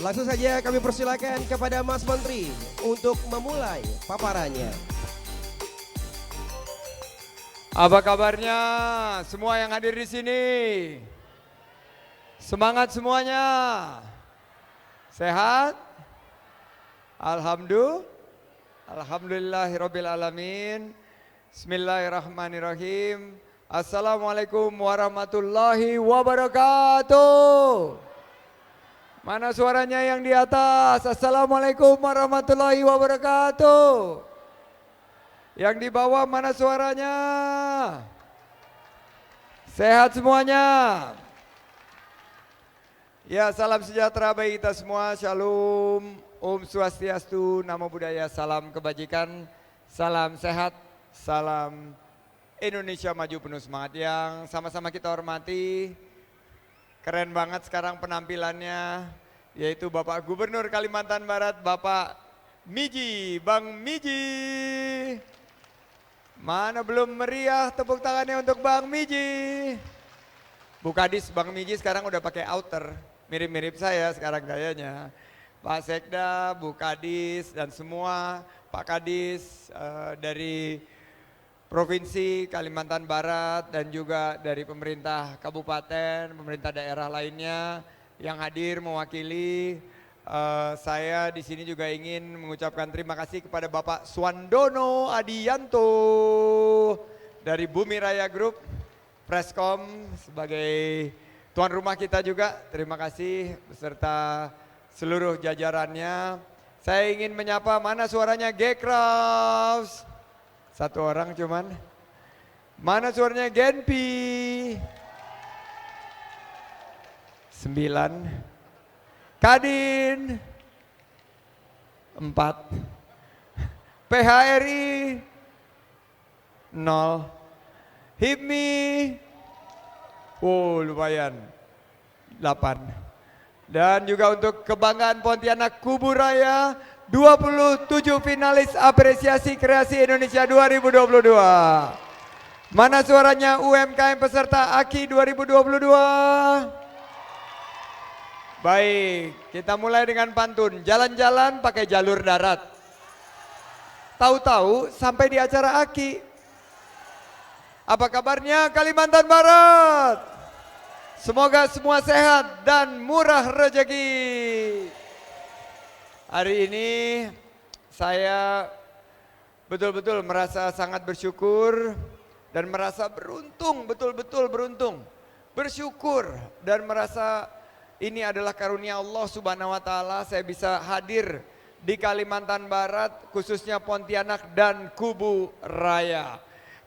Langsung saja kami persilakan kepada Mas Menteri untuk memulai paparannya. Apa kabarnya semua yang hadir di sini? Semangat semuanya. Sehat? Alhamdulillahirabbil alamin. Bismillahirrahmanirrahim. Assalamualaikum warahmatullahi wabarakatuh. Mana suaranya yang di atas? Assalamualaikum warahmatullahi wabarakatuh. Yang di bawah mana suaranya? Sehat semuanya? Ya, salam sejahtera bagi kita semua. Shalom, Om Swastiastu, Namo Buddhaya, salam kebajikan, salam sehat, salam Indonesia maju penuh semangat. Yang sama-sama kita hormati, keren banget sekarang penampilannya, yaitu Bapak Gubernur Kalimantan Barat, Bapak Miji, Bang Miji. Mana belum meriah tepuk tangannya untuk Bang Miji. Bu Kadis, Bang Miji sekarang udah pakai outer, mirip-mirip saya sekarang gayanya. Pak Sekda, Bu Kadis dan semua Pak Kadis dari Provinsi Kalimantan Barat dan juga dari pemerintah kabupaten, pemerintah daerah lainnya yang hadir mewakili. Saya di sini juga ingin mengucapkan terima kasih kepada Bapak Swandono Adianto dari Bumi Raya Group, Preskom sebagai tuan rumah kita juga. Terima kasih beserta seluruh jajarannya. Saya ingin menyapa, mana suaranya G-Kraus? Satu orang cuman. Mana suaranya Genpi? 9. Kadin 4. PHRI 0. HIPMI lumayan 8. Dan juga untuk kebanggaan Pontianak Kuburaya, 27 finalis apresiasi kreasi Indonesia 2022. Mana suaranya UMKM peserta AKI 2022? Baik, kita mulai dengan pantun. Jalan-jalan pakai jalur darat. Tahu-tahu sampai di acara AKI. Apa kabarnya Kalimantan Barat? Semoga semua sehat dan murah rezeki. Hari ini saya betul-betul merasa sangat bersyukur dan merasa beruntung, betul-betul beruntung. Bersyukur dan merasa ini adalah karunia Allah Subhanahu wa taala, saya bisa hadir di Kalimantan Barat, khususnya Pontianak dan Kubu Raya.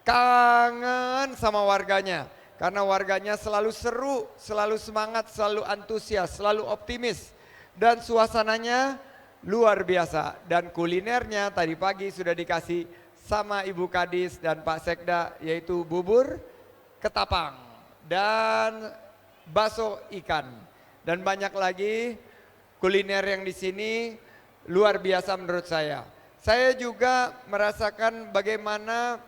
Kangen sama warganya, karena warganya selalu seru, selalu semangat, selalu antusias, selalu optimis. Dan suasananya luar biasa, dan kulinernya tadi pagi sudah dikasih sama Ibu Kadis dan Pak Sekda, yaitu bubur ketapang dan bakso ikan dan banyak lagi kuliner yang di sini luar biasa menurut saya. Saya juga merasakan bagaimana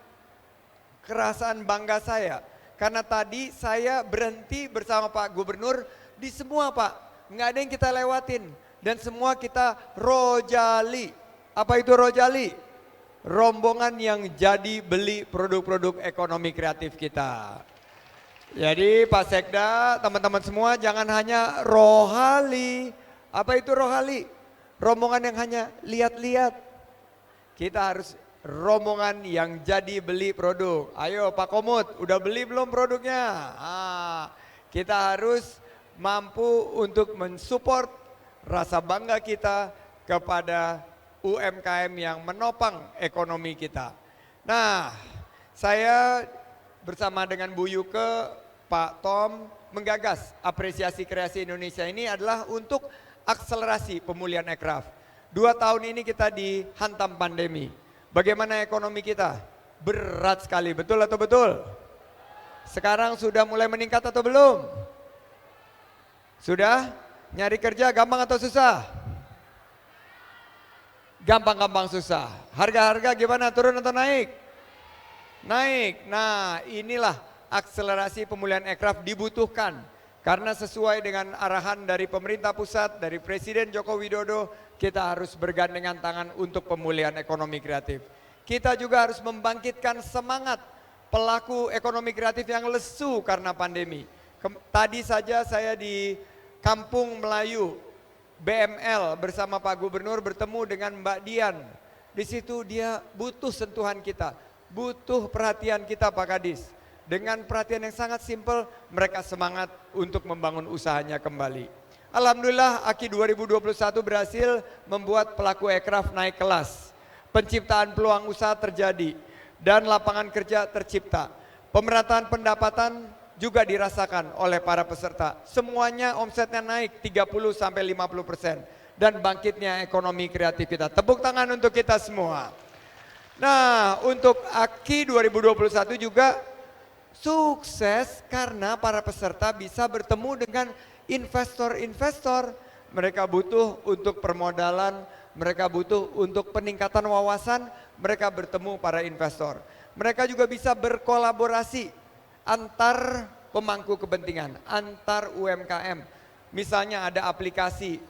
kerasaan bangga saya karena tadi saya berhenti bersama Pak Gubernur di semua, Pak, nggak ada yang kita lewatin. Dan semua kita rojali. Apa itu rojali? Rombongan yang jadi beli produk-produk ekonomi kreatif kita. Jadi Pak Sekda, teman-teman semua jangan hanya rohali. Apa itu rohali? Rombongan yang hanya lihat-lihat. Kita harus rombongan yang jadi beli produk. Ayo Pak Komut, udah beli belum produknya? Kita harus mampu untuk mensupport rasa bangga kita kepada UMKM yang menopang ekonomi kita. Nah, saya bersama dengan Bu Yuke, Pak Tom menggagas apresiasi kreasi Indonesia ini adalah untuk akselerasi pemulihan ekraf. 2 tahun ini kita dihantam pandemi. Bagaimana ekonomi kita? Berat sekali, betul atau betul? Sekarang sudah mulai meningkat atau belum? Sudah? Nyari kerja gampang atau susah? Gampang-gampang susah. Harga-harga gimana, turun atau naik? Naik. Nah, inilah akselerasi pemulihan ekraf dibutuhkan. Karena sesuai dengan arahan dari pemerintah pusat, dari Presiden Joko Widodo, kita harus bergandengan tangan untuk pemulihan ekonomi kreatif. Kita juga harus membangkitkan semangat pelaku ekonomi kreatif yang lesu karena pandemi. Tadi saja saya di Kampung Melayu, BML bersama Pak Gubernur bertemu dengan Mbak Dian. Di situ dia butuh sentuhan kita, butuh perhatian kita Pak Kadis. Dengan perhatian yang sangat simpel, mereka semangat untuk membangun usahanya kembali. Alhamdulillah Aki 2021 berhasil membuat pelaku ekraf naik kelas. Penciptaan peluang usaha terjadi dan lapangan kerja tercipta. Pemerataan pendapatan juga dirasakan oleh para peserta. Semuanya omsetnya naik 30-50%. Dan bangkitnya ekonomi kreatif kita. Tepuk tangan untuk kita semua. Nah, untuk Aki 2021 juga sukses karena para peserta bisa bertemu dengan investor-investor. Mereka butuh untuk permodalan, mereka butuh untuk peningkatan wawasan, mereka bertemu para investor. Mereka juga bisa berkolaborasi antar pemangku kepentingan, antar UMKM. Misalnya ada aplikasi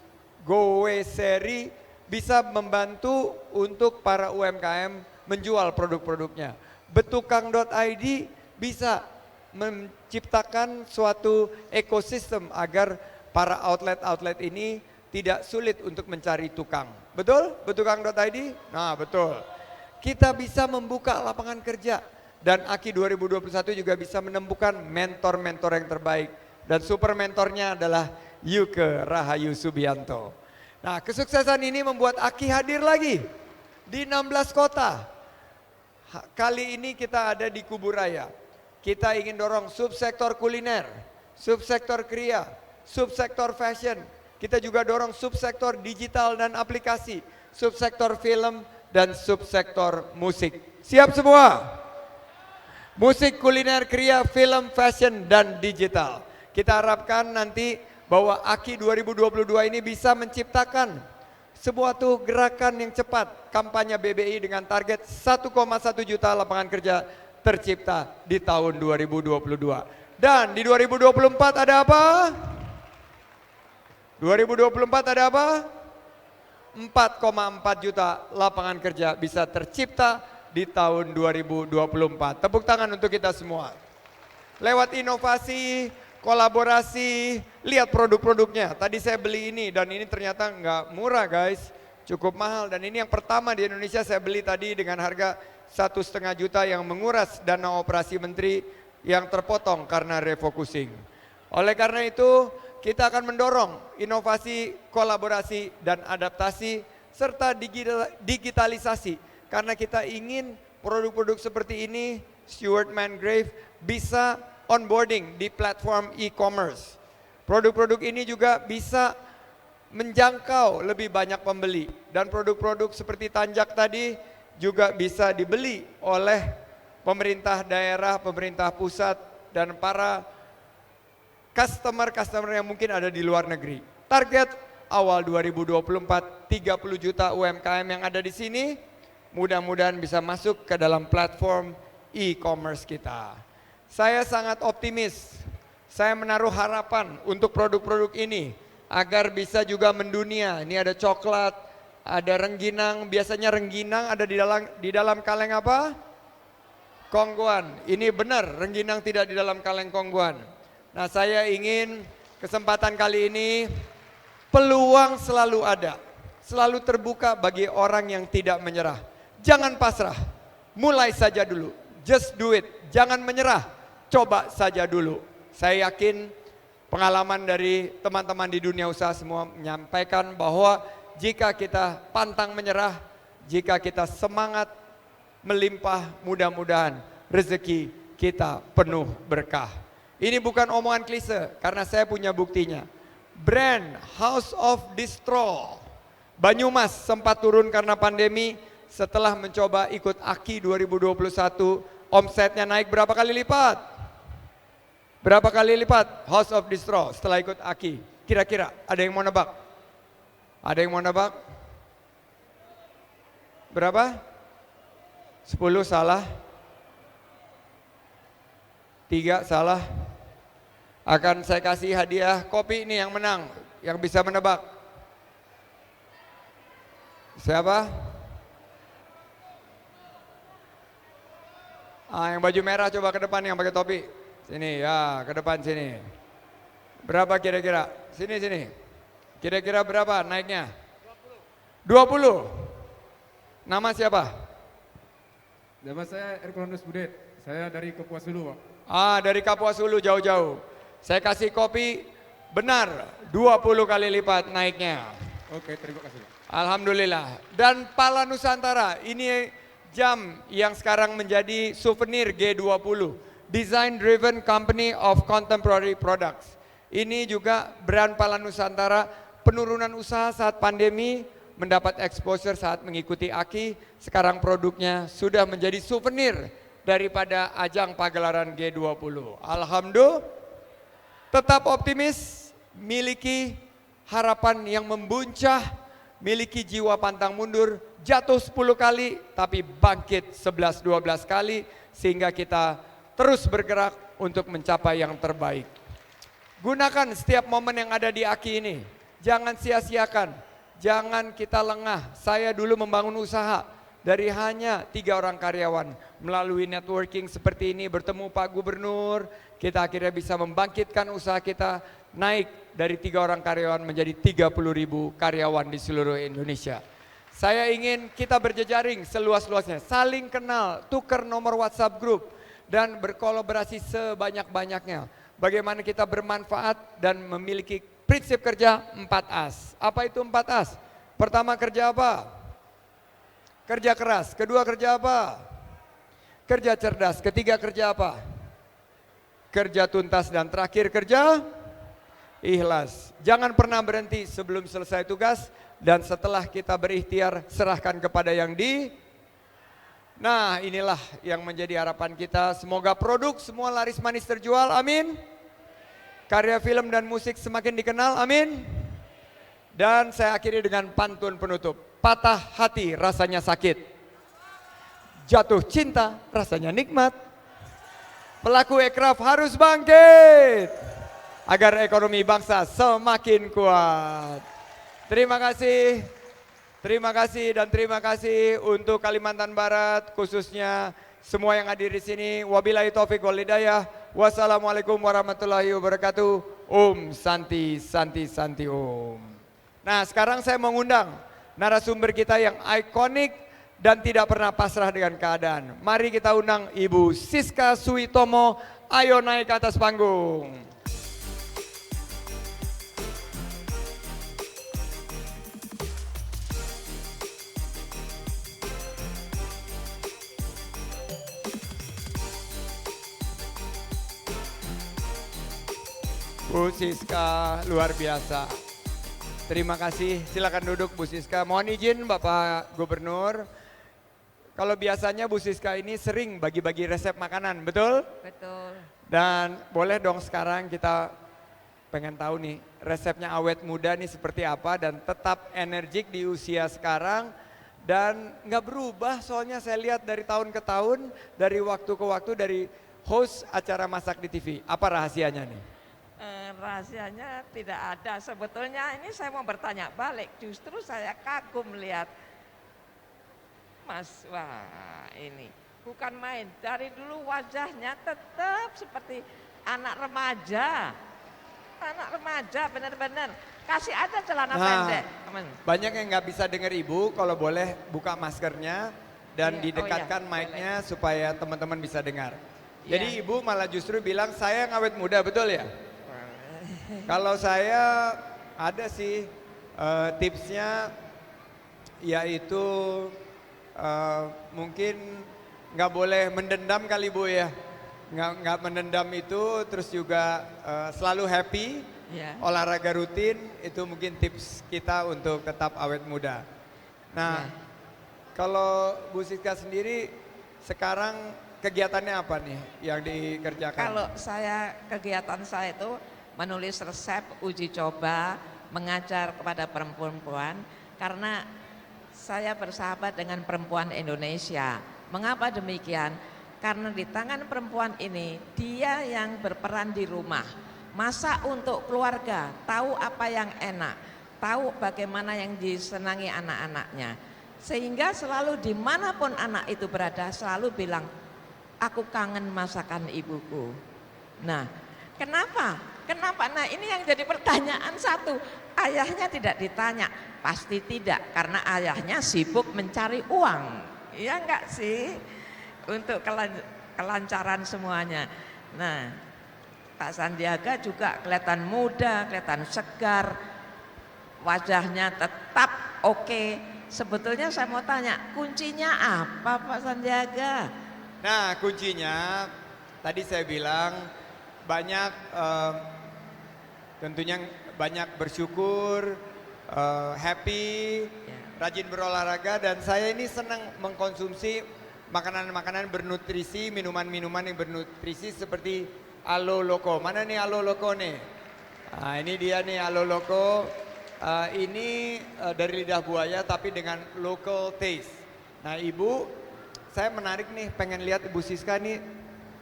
GoWeSeri bisa membantu untuk para UMKM menjual produk-produknya. Betukang.id bisa menciptakan suatu ekosistem agar para outlet-outlet ini tidak sulit untuk mencari tukang. Betul? Betukang.id? Nah, betul. Kita bisa membuka lapangan kerja dan Aki 2021 juga bisa menemukan mentor-mentor yang terbaik dan super mentornya adalah Yuke Rahayu Subianto. Nah, kesuksesan ini membuat Aki hadir lagi di 16 kota. Kali ini kita ada di Kuburaya. Kita ingin dorong subsektor kuliner, subsektor kria, subsektor fashion. Kita juga dorong subsektor digital dan aplikasi, subsektor film dan subsektor musik. Siap semua? Musik, kuliner, kria, film, fashion, dan digital. Kita harapkan nanti bahwa Aki 2022 ini bisa menciptakan sebuah gerakan yang cepat. Kampanye BBI dengan target 1,1 juta lapangan kerja tercipta di tahun 2022. Dan di 2024 ada apa? 2024 ada apa? 4,4 juta lapangan kerja bisa tercipta di tahun 2024. Tepuk tangan untuk kita semua. Lewat inovasi, kolaborasi, lihat produk-produknya. Tadi saya beli ini dan ini ternyata nggak murah guys, cukup mahal. Dan ini yang pertama di Indonesia saya beli tadi dengan harga 1,5 juta yang menguras dana operasi menteri yang terpotong karena refocusing. Oleh karena itu kita akan mendorong inovasi, kolaborasi dan adaptasi serta digitalisasi. Karena kita ingin produk-produk seperti ini, Stuart Mangrave bisa onboarding di platform e-commerce. Produk-produk ini juga bisa menjangkau lebih banyak pembeli. Dan produk-produk seperti Tanjak tadi juga bisa dibeli oleh pemerintah daerah, pemerintah pusat, dan para customer yang mungkin ada di luar negeri. Target awal 2024, 30 juta UMKM yang ada di sini, mudah-mudahan bisa masuk ke dalam platform e-commerce kita. Saya sangat optimis, saya menaruh harapan untuk produk-produk ini agar bisa juga mendunia. Ini ada coklat, ada rengginang, biasanya rengginang ada di dalam kaleng apa? Kongguan. Ini benar, rengginang tidak di dalam kaleng kongguan. Nah, saya ingin kesempatan kali ini peluang selalu ada, selalu terbuka bagi orang yang tidak menyerah. Jangan pasrah, mulai saja dulu, just do it, jangan menyerah, coba saja dulu. Saya yakin pengalaman dari teman-teman di dunia usaha semua menyampaikan bahwa jika kita pantang menyerah, jika kita semangat melimpah, mudah-mudahan rezeki kita penuh berkah. Ini bukan omongan klise karena saya punya buktinya. Brand House of Distro Banyumas sempat turun karena pandemi. Setelah mencoba ikut Aki 2021, omsetnya naik berapa kali lipat? Berapa kali lipat House of Distro setelah ikut Aki? Kira-kira ada yang mau nebak? Ada yang mau nebak? Berapa? 10 salah. 3 salah. akan saya kasih hadiah kopi ini yang menang, yang bisa menebak. Siapa? Yang baju merah coba ke depan yang pakai topi. Sini ya, ke depan sini. Berapa kira-kira? Sini. Kira-kira berapa naiknya? 20. Nama siapa? Nama saya Erkonus Budet. Saya dari Kapuas Hulu, Pak. Dari Kapuas Hulu jauh-jauh. Saya kasih kopi benar 20 kali lipat naiknya. Oke, terima kasih, Pak. Alhamdulillah. Dan Pala Nusantara, ini jam yang sekarang menjadi souvenir G20. Design Driven Company of Contemporary Products. Ini juga brand Pala Nusantara, penurunan usaha saat pandemi, mendapat exposure saat mengikuti AKI, sekarang produknya sudah menjadi souvenir daripada ajang pagelaran G20. Alhamdulillah, tetap optimis, miliki harapan yang membuncah, miliki jiwa pantang mundur, jatuh 10 kali tapi bangkit 11-12 kali sehingga kita terus bergerak untuk mencapai yang terbaik. Gunakan setiap momen yang ada di AKI ini, jangan sia-siakan. Jangan kita lengah. Saya dulu membangun usaha dari hanya 3 orang karyawan. Melalui networking seperti ini, bertemu Pak Gubernur, kita akhirnya bisa membangkitkan usaha kita naik dari 3 orang karyawan menjadi 30.000 karyawan di seluruh Indonesia. Saya ingin kita berjejaring seluas-luasnya, saling kenal, tukar nomor WhatsApp grup, dan berkolaborasi sebanyak-banyaknya. Bagaimana kita bermanfaat dan memiliki prinsip kerja 4As. Apa itu 4As? Pertama, kerja apa? Kerja keras. Kedua, kerja apa? Kerja cerdas. Ketiga, kerja apa? Kerja tuntas. Dan terakhir, kerja ikhlas. Jangan pernah berhenti sebelum selesai tugas. Dan setelah kita berikhtiar, serahkan kepada yang Nah, inilah yang menjadi harapan kita. Semoga produk semua laris manis terjual. Amin. Karya film dan musik semakin dikenal, amin. Dan saya akhiri dengan pantun penutup. Patah hati rasanya sakit, jatuh cinta rasanya nikmat. Pelaku ekraf harus bangkit agar ekonomi bangsa semakin kuat. Terima kasih dan terima kasih untuk Kalimantan Barat, khususnya semua yang hadir di sini. Wabillahi taufiq wal hidayah. Wassalamualaikum warahmatullahi wabarakatuh. Om Santi Santi Santi Om. Nah, sekarang saya mengundang narasumber kita yang ikonik dan tidak pernah pasrah dengan keadaan. Mari kita undang Ibu Siska Suitomo. Ayo naik ke atas panggung. Bu Siska luar biasa. Terima kasih, silakan duduk Bu Siska. Mohon izin Bapak Gubernur, kalau biasanya Bu Siska ini sering bagi-bagi resep makanan, betul? Betul. Dan boleh dong sekarang kita pengen tahu nih resepnya awet muda nih seperti apa dan tetap energik di usia sekarang dan nggak berubah soalnya saya lihat dari tahun ke tahun, dari waktu ke waktu, dari host acara masak di TV. Apa rahasianya nih? Rahasianya tidak ada. Sebetulnya ini saya mau bertanya balik. Justru saya kagum lihat Mas. Wah, ini bukan main. Dari dulu wajahnya tetap seperti anak remaja. Anak remaja benar-benar. Kasih aja celana pendek. Banyak yang nggak bisa dengar Ibu, kalau boleh buka maskernya dan didekatkan mic-nya supaya teman-teman bisa dengar. Jadi Ibu malah justru bilang saya ngawet muda, betul ya? Kalau saya ada sih tipsnya, yaitu mungkin nggak boleh mendendam kali Bu ya, nggak mendendam itu, terus juga selalu happy, olahraga rutin, itu mungkin tips kita untuk tetap awet muda. Nah, kalau Bu Siska sendiri sekarang kegiatannya apa nih yang dikerjakan? Kalau kegiatan saya itu menulis resep, uji coba, mengajar kepada perempuan-perempuan karena saya bersahabat dengan perempuan Indonesia. Mengapa demikian? Karena di tangan perempuan ini dia yang berperan di rumah, masak untuk keluarga, tahu apa yang enak, tahu bagaimana yang disenangi anak-anaknya. Sehingga selalu dimanapun anak itu berada selalu bilang, aku kangen masakan ibuku. Nah, kenapa? Kenapa? Nah, ini yang jadi pertanyaan satu. Ayahnya tidak ditanya, pasti tidak, karena ayahnya sibuk mencari uang. Iya enggak sih? Untuk kelancaran semuanya. Nah, Pak Sandiaga juga kelihatan muda, kelihatan segar, wajahnya tetap oke. Sebetulnya saya mau tanya, kuncinya apa Pak Sandiaga? Nah, kuncinya tadi saya bilang banyak tentunya banyak bersyukur, happy, rajin berolahraga, dan saya ini senang mengkonsumsi makanan-makanan bernutrisi, minuman-minuman yang bernutrisi seperti Alo Loco. Mana nih Alo Loco nih? Nah, ini dia nih Alo Loco. Ini dari lidah buaya tapi dengan local taste. Nah, Ibu, saya menarik nih, pengen lihat Ibu Siska nih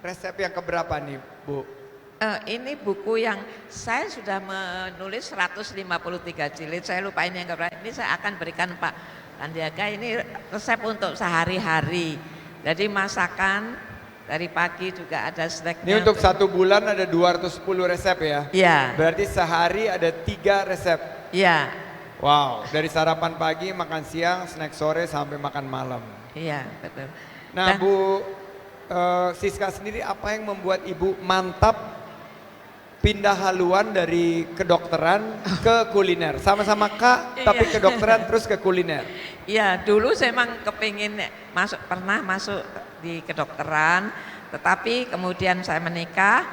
resep yang keberapa nih, Bu? Ini buku yang saya sudah menulis 153 jilid, saya lupa ini yang keberapa. Ini saya akan berikan Pak Sandiaga, ini resep untuk sehari-hari. Jadi masakan dari pagi juga ada snacknya. Ini untuk 1 bulan ada 210 resep ya? Iya. Berarti sehari ada 3 resep? Iya. Wow, dari sarapan pagi, makan siang, snack sore, sampai makan malam. Iya, betul. Nah, Bu Siska sendiri, apa yang membuat Ibu mantap pindah haluan dari kedokteran ke kuliner? Sama-sama Kak, tapi kedokteran terus ke kuliner. Iya, dulu saya memang kepingin pernah masuk di kedokteran, tetapi kemudian saya menikah,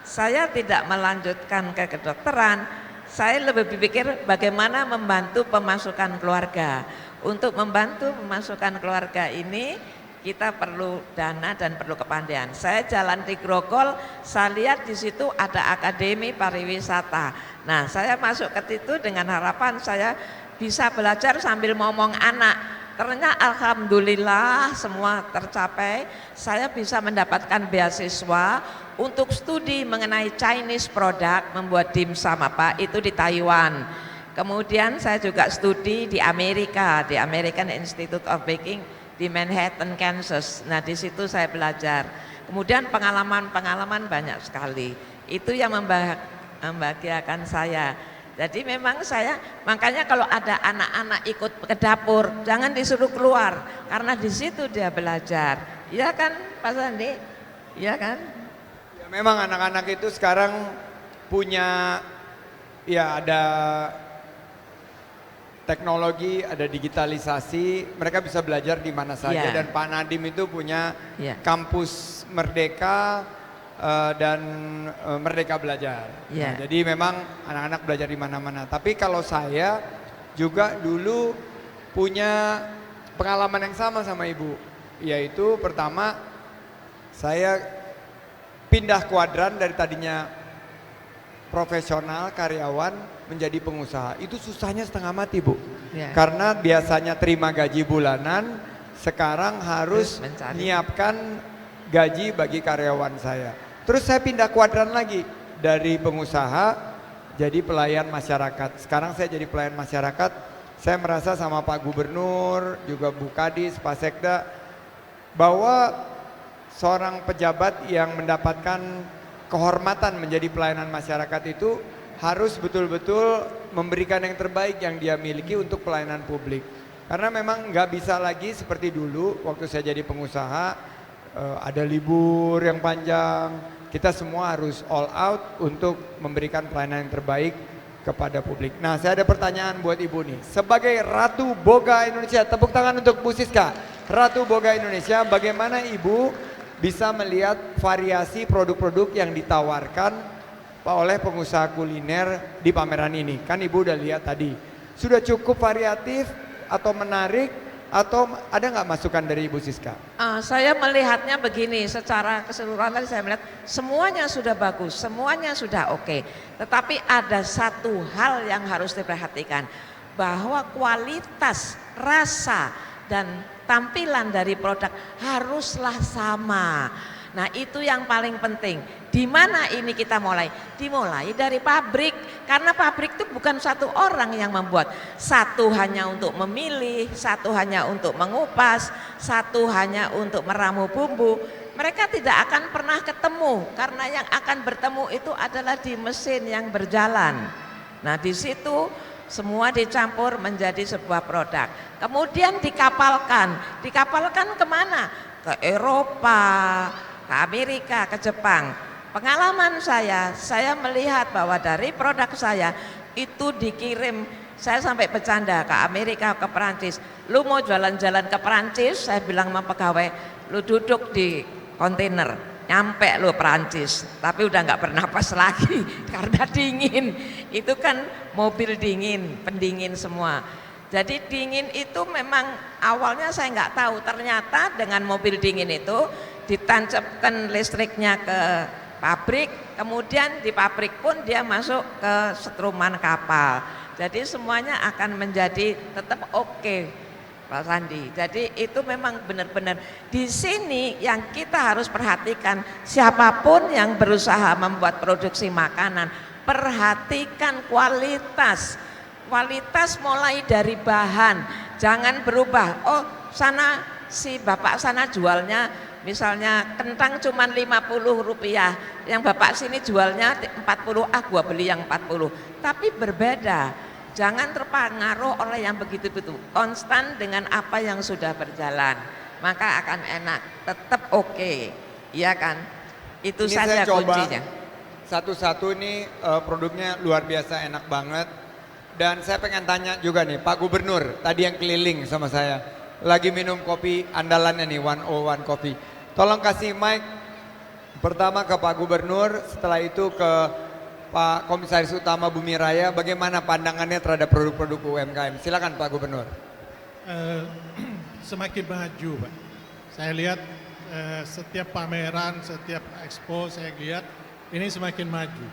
saya tidak melanjutkan ke kedokteran. Saya lebih berpikir bagaimana membantu pemasukan keluarga. Untuk membantu pemasukan keluarga ini kita perlu dana dan perlu kepandaian. Saya jalan di Grogol, saya lihat di situ ada akademi pariwisata. Nah, saya masuk ke situ dengan harapan saya bisa belajar sambil ngomong anak. Ternyata alhamdulillah semua tercapai. Saya bisa mendapatkan beasiswa untuk studi mengenai Chinese product, membuat dimsum itu di Taiwan. Kemudian saya juga studi di Amerika, di American Institute of Baking di Manhattan, Kansas. Nah, di situ saya belajar. Kemudian pengalaman banyak sekali. Itu yang membahagiakan saya. Jadi memang saya, makanya kalau ada anak-anak ikut ke dapur, jangan disuruh keluar, karena di situ dia belajar. Iya kan Pak Sandi? Iya kan? Ya, memang anak-anak itu sekarang punya, ya ada teknologi, ada digitalisasi, mereka bisa belajar di mana saja. Dan Pak Nadiem itu punya kampus Merdeka dan Merdeka Belajar. Nah, jadi memang anak-anak belajar di mana-mana. Tapi kalau saya juga dulu punya pengalaman yang sama Ibu, yaitu pertama saya pindah kuadran dari tadinya profesional karyawan menjadi pengusaha. Itu susahnya setengah mati, Bu. Karena biasanya terima gaji bulanan, sekarang harus menyiapkan gaji bagi karyawan saya. Terus saya pindah kuadran lagi, dari pengusaha jadi pelayan masyarakat. Sekarang saya jadi pelayan masyarakat. Saya merasa sama Pak Gubernur, juga Bu Kadis, Pak Sekda, bahwa seorang pejabat yang mendapatkan kehormatan menjadi pelayanan masyarakat itu harus betul-betul memberikan yang terbaik yang dia miliki untuk pelayanan publik. Karena memang nggak bisa lagi seperti dulu waktu saya jadi pengusaha, ada libur yang panjang. Kita semua harus all out untuk memberikan pelayanan yang terbaik kepada publik. Nah, saya ada pertanyaan buat Ibu nih. Sebagai Ratu Boga Indonesia, tepuk tangan untuk Bu Siska. Ratu Boga Indonesia, bagaimana Ibu bisa melihat variasi produk-produk yang ditawarkan oleh pengusaha kuliner di pameran ini? Kan Ibu udah lihat tadi. Sudah cukup variatif atau menarik? Atau ada nggak masukan dari Ibu Siska? Saya melihatnya begini, secara keseluruhan tadi saya melihat semuanya sudah bagus, semuanya sudah oke. Tetapi ada satu hal yang harus diperhatikan, bahwa kualitas, rasa, dan tampilan dari produk haruslah sama. Nah itu yang paling penting. Di mana ini kita mulai? Dimulai dari pabrik. Karena pabrik itu bukan satu orang yang membuat. Satu hanya untuk memilih, satu hanya untuk mengupas, satu hanya untuk meramu bumbu. Mereka tidak akan pernah ketemu karena yang akan bertemu itu adalah di mesin yang berjalan. Nah di situ semua dicampur menjadi sebuah produk. Kemudian dikapalkan. Dikapalkan kemana? Ke Eropa, ke Amerika, ke Jepang. Pengalaman saya melihat bahwa dari produk saya itu dikirim, saya sampai bercanda ke Amerika, ke Perancis. Lu mau jalan-jalan ke Perancis, saya bilang sama pegawai, lu duduk di kontainer, nyampe lo Perancis, tapi udah nggak bernapas lagi karena dingin. Itu kan mobil dingin, pendingin semua. Jadi dingin itu memang awalnya saya nggak tahu, ternyata dengan mobil dingin itu ditancapkan listriknya ke pabrik, kemudian di pabrik pun dia masuk ke setruman kapal. Jadi semuanya akan menjadi tetap oke. Pak Sandi, jadi itu memang benar-benar di sini yang kita harus perhatikan. Siapapun yang berusaha membuat produksi makanan, perhatikan kualitas. Kualitas mulai dari bahan, jangan berubah. Oh sana si bapak sana jualnya misalnya kentang cuma 50 rupiah, yang bapak sini jualnya 40, gua beli yang 40. Tapi berbeda. Jangan terpengaruh oleh yang begitu-begitu, konstan dengan apa yang sudah berjalan, maka akan enak, tetap oke, iya kan? Itu Ini saja saya coba kuncinya. Satu-satu nih produknya luar biasa enak banget. Dan saya pengen tanya juga nih Pak Gubernur, tadi yang keliling sama saya, lagi minum kopi andalannya nih 101 Coffee. Tolong kasih mic pertama ke Pak Gubernur, setelah itu ke Pak Komisaris Utama Bumi Raya, bagaimana pandangannya terhadap produk-produk UMKM? Silakan Pak Gubernur. Semakin maju Pak. Saya lihat setiap pameran, setiap expo saya lihat ini semakin maju.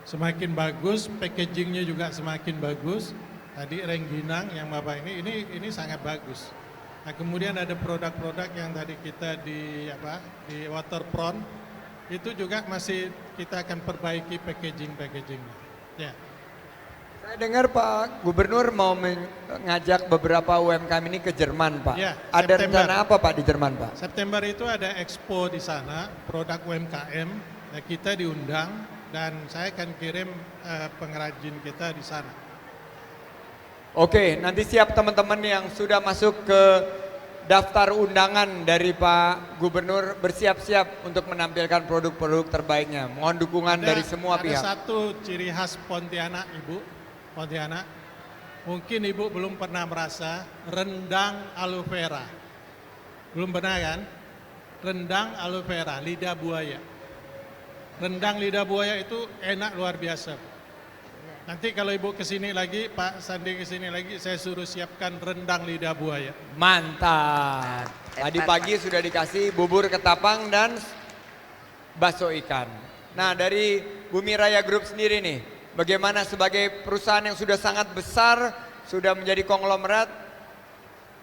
Semakin bagus, packagingnya juga semakin bagus. Tadi rengginang yang Bapak ini sangat bagus. Nah, kemudian ada produk-produk yang tadi kita di waterfront, itu juga masih kita akan perbaiki packagingnya. Ya. Saya dengar Pak Gubernur mau mengajak beberapa UMKM ini ke Jerman Pak. Ya, ada September. rencana apa Pak di Jerman Pak? September itu ada expo di sana, produk UMKM. Nah, kita diundang dan saya akan kirim pengrajin kita di sana. Oke, nanti siap teman-teman yang sudah masuk ke daftar undangan dari Pak Gubernur, bersiap-siap untuk menampilkan produk-produk terbaiknya. Mohon dukungan dari semua pihak. Ada satu ciri khas Pontianak, Ibu. Pontianak. Mungkin Ibu belum pernah merasa rendang aloe vera. Belum pernah kan? Rendang aloe vera, lidah buaya. Rendang lidah buaya itu enak luar biasa. Nanti kalau Ibu kesini lagi, Pak Sandi kesini lagi, saya suruh siapkan rendang lidah buaya. Mantap. Tadi pagi sudah dikasih bubur ketapang dan bakso ikan. Nah dari Bumi Raya Group sendiri nih, bagaimana sebagai perusahaan yang sudah sangat besar, sudah menjadi konglomerat,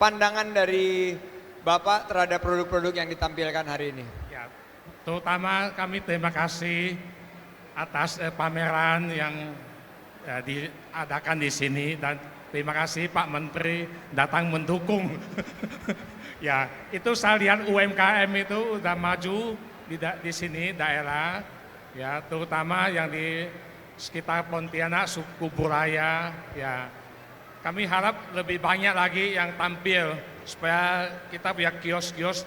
pandangan dari Bapak terhadap produk-produk yang ditampilkan hari ini? Ya, terutama kami terima kasih atas pameran yang diadakan di sini, dan terima kasih Pak Menteri datang mendukung. Ya, itu saya lihat UMKM itu udah maju di sini daerah, ya terutama yang di sekitar Pontianak, suku Buraya. Ya, kami harap lebih banyak lagi yang tampil supaya kita punya kios-kios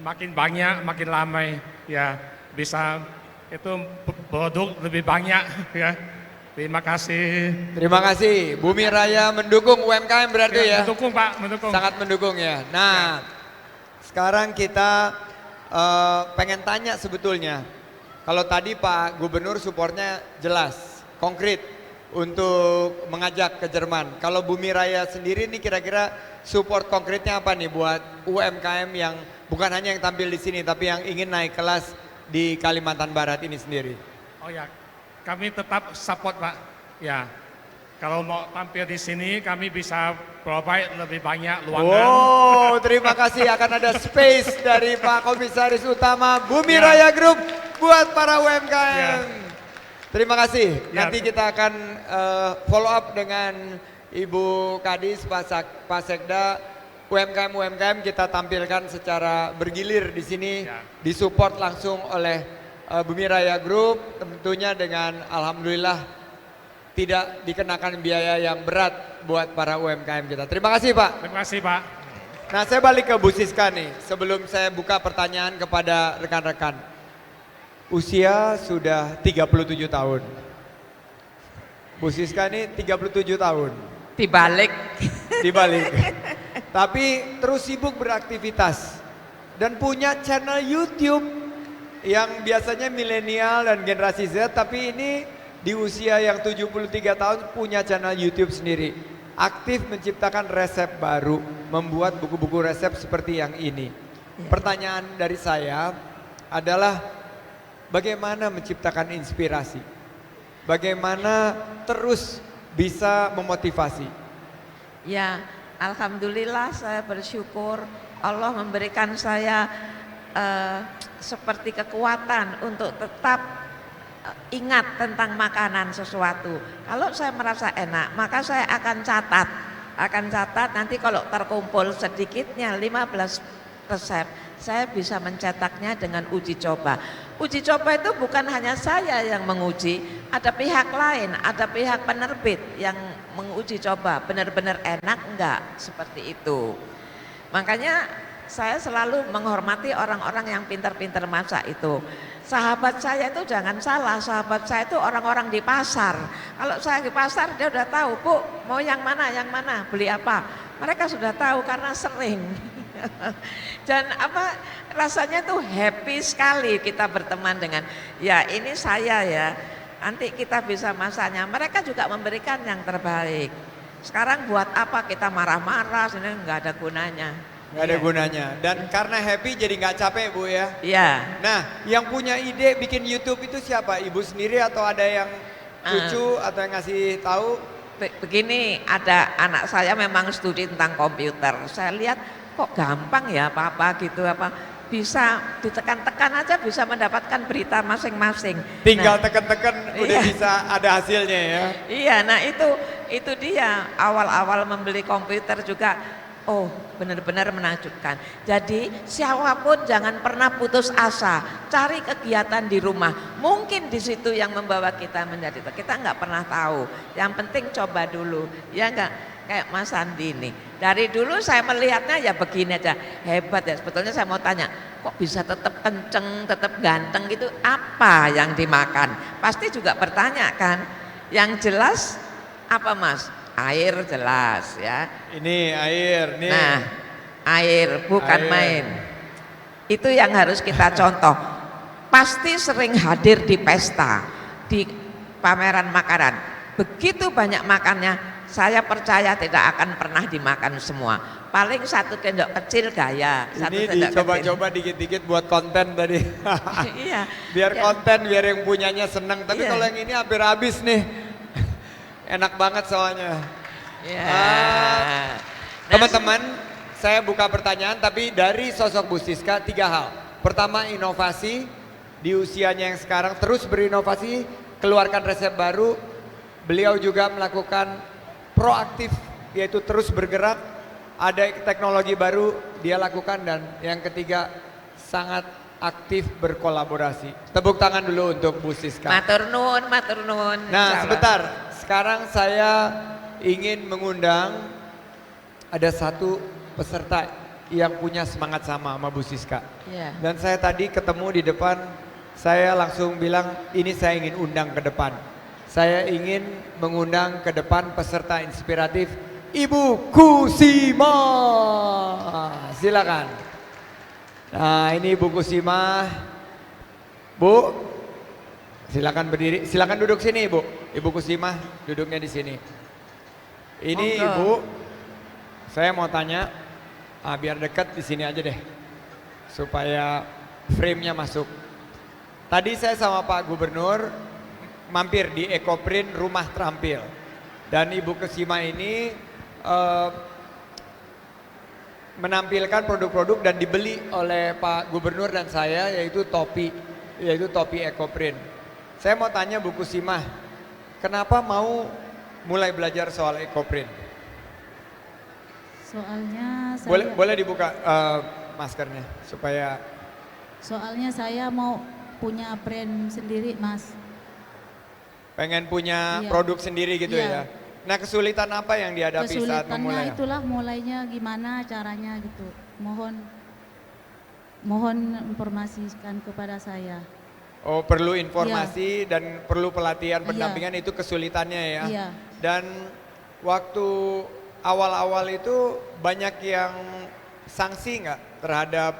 makin banyak, makin ramai. Ya, bisa itu produk lebih banyak. Ya. Terima kasih. Terima kasih. Bumi Raya mendukung UMKM berarti ya? Mendukung Pak, mendukung. Sangat mendukung ya. Nah, sekarang kita pengen tanya sebetulnya. Kalau tadi Pak Gubernur supportnya jelas, konkret untuk mengajak ke Jerman. Kalau Bumi Raya sendiri nih kira-kira support konkretnya apa nih buat UMKM yang bukan hanya yang tampil di sini, tapi yang ingin naik kelas di Kalimantan Barat ini sendiri? Oh ya, kami tetap support Pak. Ya, Kalau mau tampil di sini, kami bisa provide lebih banyak luangan. Oh, terima kasih. Akan ada space dari Pak Komisaris Utama Bumi Ya. Raya Group buat para UMKM. Ya. Terima kasih. Ya. Nanti kita akan follow up dengan Ibu Kadis, Pak Sekda. UMKM kita tampilkan secara bergilir di sini, Ya. disupport langsung oleh Bumi Raya Group, tentunya dengan alhamdulillah tidak dikenakan biaya yang berat buat para UMKM kita. Terima kasih Pak. Terima kasih Pak. Nah saya balik ke Bu Siska nih, sebelum saya buka pertanyaan kepada rekan-rekan. Usia sudah 37 tahun. Bu Siska ini 37 tahun. Dibalik. Dibalik. Tapi terus sibuk beraktivitas. Dan punya channel YouTube yang biasanya milenial dan generasi Z, tapi ini di usia yang 73 tahun punya channel YouTube sendiri. Aktif menciptakan resep baru, membuat buku-buku resep seperti yang ini. Pertanyaan dari saya adalah bagaimana menciptakan inspirasi? Bagaimana terus bisa memotivasi? Ya, alhamdulillah saya bersyukur Allah memberikan saya seperti kekuatan untuk tetap ingat tentang makanan sesuatu. Kalau saya merasa enak, maka saya akan catat nanti kalau terkumpul sedikitnya 15 resep, saya bisa mencetaknya dengan uji coba. Uji coba itu bukan hanya saya yang menguji, ada pihak lain, ada pihak penerbit yang menguji coba, benar-benar enak enggak, seperti itu. Makanya saya selalu menghormati orang-orang yang pintar-pintar masak itu. Sahabat saya itu jangan salah, sahabat saya itu orang-orang di pasar. Kalau saya di pasar dia udah tahu, Bu mau yang mana, beli apa. Mereka sudah tahu karena sering. Dan rasanya tuh happy sekali kita berteman dengan, ya ini saya ya, nanti kita bisa masaknya. Mereka juga memberikan yang terbaik. Sekarang buat apa kita marah-marah, sebenarnya nggak ada gunanya. Nggak ada gunanya. Dan karena happy jadi nggak capek Bu ya. Iya. Nah, yang punya ide bikin YouTube itu siapa? Ibu sendiri atau ada yang cucu atau yang ngasih tahu? Begini, ada anak saya memang studi tentang komputer. Saya lihat kok gampang ya apa gitu bisa ditekan-tekan aja bisa mendapatkan berita masing-masing. Tinggal Nah, tekan-tekan udah iya. bisa ada hasilnya ya. Iya, nah itu dia awal-awal membeli komputer juga. Oh, benar-benar menakjubkan. Jadi siapapun jangan pernah putus asa, cari kegiatan di rumah. Mungkin di situ yang membawa kita menjadi, kita nggak pernah tahu. Yang penting coba dulu, ya nggak? Kayak Mas Andi ini. Dari dulu saya melihatnya ya begini aja, hebat ya. Sebetulnya saya mau tanya, kok bisa tetap kenceng, tetap ganteng gitu? Apa yang dimakan? Pasti juga bertanya kan. Yang jelas apa Mas? Air jelas ya. Ini air nih. Nah, air bukan Air. main. Itu yang harus kita contoh. Pasti sering hadir di pesta, di pameran makanan. Begitu banyak makannya, saya percaya tidak akan pernah dimakan semua. Paling satu sendok kecil gaya. Satu Ini sendok dicoba-coba dikit-dikit buat konten tadi. kecil. Iya. Biar Ya. konten, biar yang punyanya seneng. Tapi Iya. kalau yang ini hampir habis nih. Enak banget soalnya. Ya. Ah, Teman-teman, saya buka pertanyaan tapi dari sosok Bu Siska 3 hal. Pertama, inovasi di usianya yang sekarang terus berinovasi, keluarkan resep baru. Beliau juga melakukan proaktif yaitu terus bergerak, ada teknologi baru dia lakukan, dan yang ketiga sangat aktif berkolaborasi. Tepuk tangan dulu untuk Bu Siska. Matur nuwun, matur nuwun. Nah, Insyaallah. sebentar. Sekarang saya ingin mengundang ada satu peserta yang punya semangat sama Bu Siska. Iya. Dan saya tadi ketemu di depan, saya langsung bilang ini saya ingin undang ke depan. Saya ingin mengundang ke depan peserta inspiratif Ibu Kusima. Silakan. Nah, ini Ibu Kusima. Bu, silakan berdiri. Silakan duduk sini, Ibu. Ibu Kusima duduknya di sini. Ini Monggo. Ibu, saya mau tanya, biar dekat di sini aja deh, supaya frame-nya masuk. Tadi saya sama Pak Gubernur mampir di Ekoprint Rumah Terampil. Dan Ibu Kusima ini menampilkan produk-produk dan dibeli oleh Pak Gubernur dan saya, yaitu topi Ecoprint. Saya mau tanya Bu Kusima, kenapa mau mulai belajar soal Ecoprint? Soalnya saya, Boleh dibuka maskernya supaya. soalnya saya mau punya brand sendiri, Mas. Pengen punya Iya. produk sendiri gitu Iya. ya. Nah, kesulitan apa yang dihadapi saat Kesulitannya memulai? itulah mulainya gimana caranya gitu. Mohon informasikan kepada saya. Oh, perlu informasi dan perlu pelatihan Iya. pendampingan, itu kesulitannya ya. Iya. Dan waktu awal-awal itu banyak yang sanksi nggak terhadap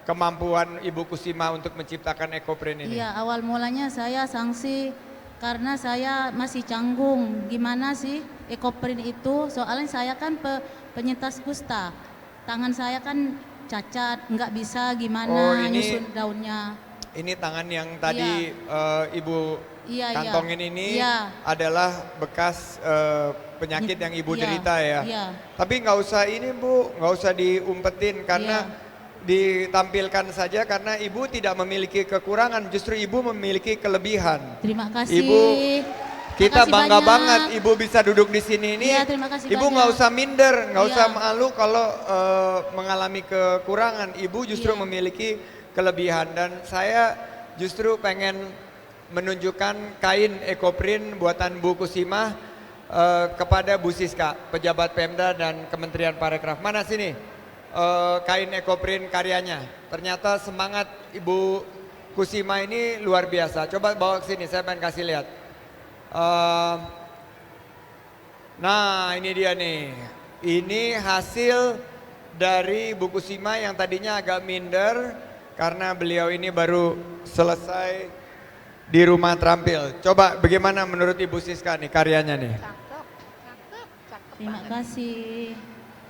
kemampuan Ibu Kusima untuk menciptakan Ecoprint ini? Iya, awal mulanya saya sanksi karena saya masih canggung. Gimana sih Ecoprint itu? Soalnya saya kan penyintas kusta. Tangan saya kan cacat, nggak bisa Oh, gimana ini- nyusun daunnya. Ini tangan yang tadi Ibu Iya, iya. kantongin ini Iya. adalah bekas penyakit yang Ibu Iya, derita ya. iya. Tapi nggak usah ini Bu, nggak usah diumpetin karena ditampilkan saja karena Ibu tidak memiliki kekurangan, justru Ibu memiliki kelebihan. Terima kasih. Ibu, kita Makasih bangga banyak. banget Ibu bisa duduk di sini ini. Iya, terima kasih Ibu banyak. nggak usah minder, nggak Iya. usah malu kalau mengalami kekurangan. Ibu justru Iya. memiliki kelebihan dan saya justru pengen menunjukkan kain Ecoprint buatan Bu Kusima kepada Bu Siska, pejabat Pemda dan Kementerian Parekraf. Mana sini kain Ecoprint karyanya? Ternyata semangat Ibu Kusima ini luar biasa. Coba bawa ke sini, saya pengen kasih lihat. Nah, ini dia nih. Ini hasil dari Bu Kusima yang tadinya agak minder karena beliau ini baru selesai di rumah terampil. Coba bagaimana menurut Ibu Siska nih karyanya nih? Terima kasih.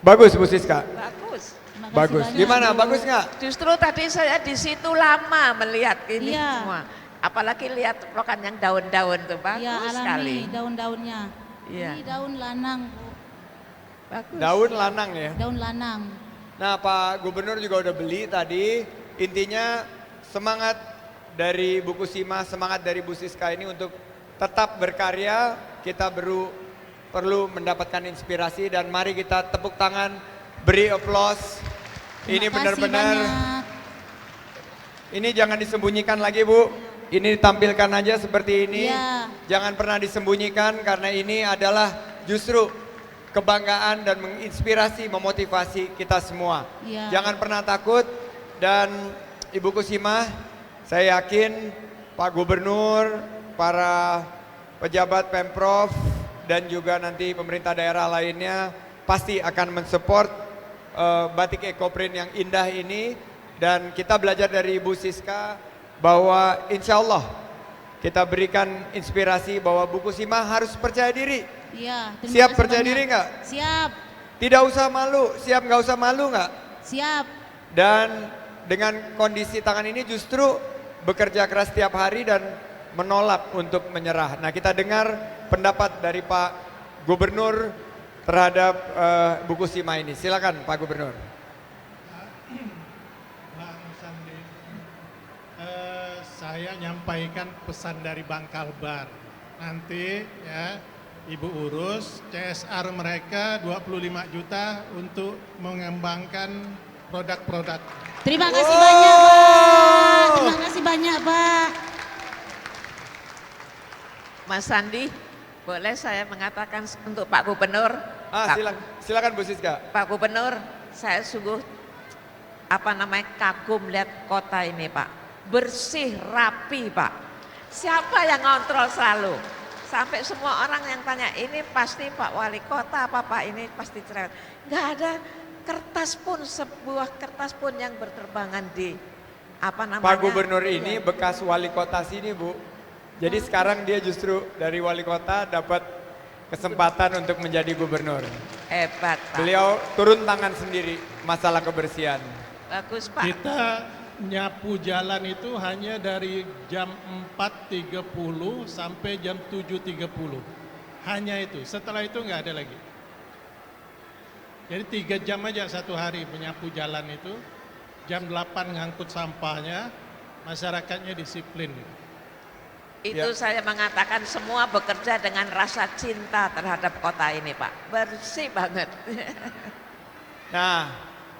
Bagus Bu Siska? Bagus. Terima kasih Bagus. banyak, Gimana? Bu. Bagus nggak? Justru tadi saya di situ lama melihat ini Iya. semua. Apalagi lihat prokan yang daun-daun tuh bagus Ya, sekali. alami daun-daunnya. Iya. Ini daun lanang, Bu. Bagus. Daun lanang ya? Daun lanang. Nah, Pak Gubernur juga udah beli tadi. Intinya semangat dari Bu Kusima, semangat dari Bu Siska ini untuk tetap berkarya. Kita perlu mendapatkan inspirasi dan mari kita tepuk tangan, beri applause. Ini Terima kasih benar-benar, banyak. ini jangan disembunyikan lagi Bu. Ini ditampilkan aja seperti ini. Iya. Jangan pernah disembunyikan karena ini adalah justru kebanggaan dan menginspirasi, memotivasi kita semua. Iya. Jangan pernah takut dan Ibu Kusima, saya yakin Pak Gubernur, para pejabat Pemprov dan juga nanti pemerintah daerah lainnya pasti akan mensupport batik Ecoprint yang indah ini dan kita belajar dari Ibu Siska bahwa insya Allah kita berikan inspirasi bahwa Bu Kusima harus percaya diri. Iya, terima Siap kasih percaya banyak. diri nggak? Siap. Tidak usah malu, siap nggak usah malu nggak? Siap. Dan dengan kondisi tangan ini justru bekerja keras setiap hari dan menolak untuk menyerah. Nah, kita dengar pendapat dari Pak Gubernur terhadap Bu Kusima ini. Silakan Pak Gubernur. Bang Sandi, saya nyampaikan pesan dari Bang Kalbar. Nanti ya Ibu urus CSR mereka 25 juta untuk mengembangkan produk-produk. Terima kasih banyak, Pak. Terima kasih banyak, Pak. Mas Sandi, boleh saya mengatakan untuk Pak Gubernur? Pak- Silakan Bu Siska. Pak Gubernur, saya sungguh kagum lihat kota ini Pak. Bersih, rapi Pak. Siapa yang ngontrol selalu? Sampai semua orang yang tanya ini pasti Pak Wali Kota apa Pak ini pasti cerewet. Nggak ada kertas pun, sebuah kertas pun yang berterbangan di apa namanya. Pak Gubernur ini bekas wali kota sini Bu. Jadi sekarang dia justru dari wali kota dapat kesempatan untuk menjadi gubernur. Hebat Pak. Beliau turun tangan sendiri masalah kebersihan. Bagus Pak. Kita nyapu jalan itu hanya dari jam 4.30 sampai jam 7.30. hanya itu. Setelah itu nggak ada lagi. Jadi 3 jam aja satu hari menyapu jalan itu. Jam 8 ngangkut sampahnya, masyarakatnya disiplin. Itu saya mengatakan semua bekerja dengan rasa cinta terhadap kota ini, Pak. Bersih banget. Nah,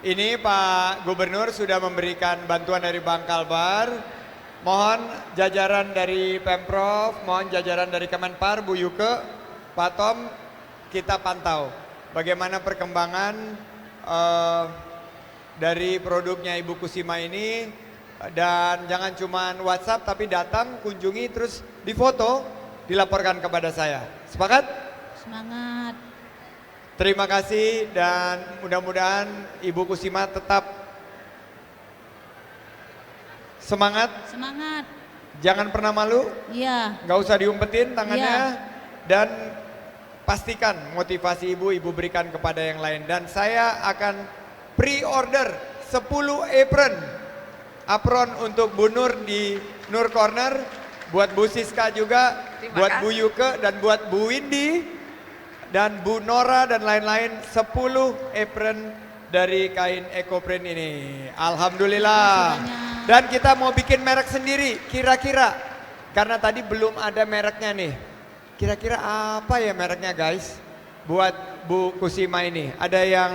ini Pak Gubernur sudah memberikan bantuan dari Bank Kalbar. Mohon jajaran dari Pemprov, mohon jajaran dari Kemenpar, Bu Yuke, Pak Tom, kita pantau bagaimana perkembangan dari produknya Ibu Kusima ini. Dan jangan cuma WhatsApp tapi datang, kunjungi, terus difoto, dilaporkan kepada saya. Sepakat? Semangat. Terima kasih dan mudah-mudahan Ibu Kusima tetap semangat. Semangat. Jangan pernah malu, Iya. nggak usah diumpetin tangannya. Iya. Dan pastikan motivasi Ibu berikan kepada yang lain. Dan saya akan pre-order 10 apron untuk Bu Nur di Nur Corner, buat Bu Siska juga, Terima buat kasih. Bu Yuke dan buat Bu Windy dan Bu Nora dan lain-lain. 10 apron dari kain ekoprint ini. Alhamdulillah. Terima kasih banyak. Dan kita mau bikin merek sendiri, kira-kira karena tadi belum ada mereknya nih. Kira-kira apa ya mereknya guys? Buat Bu Kusima ini. Ada yang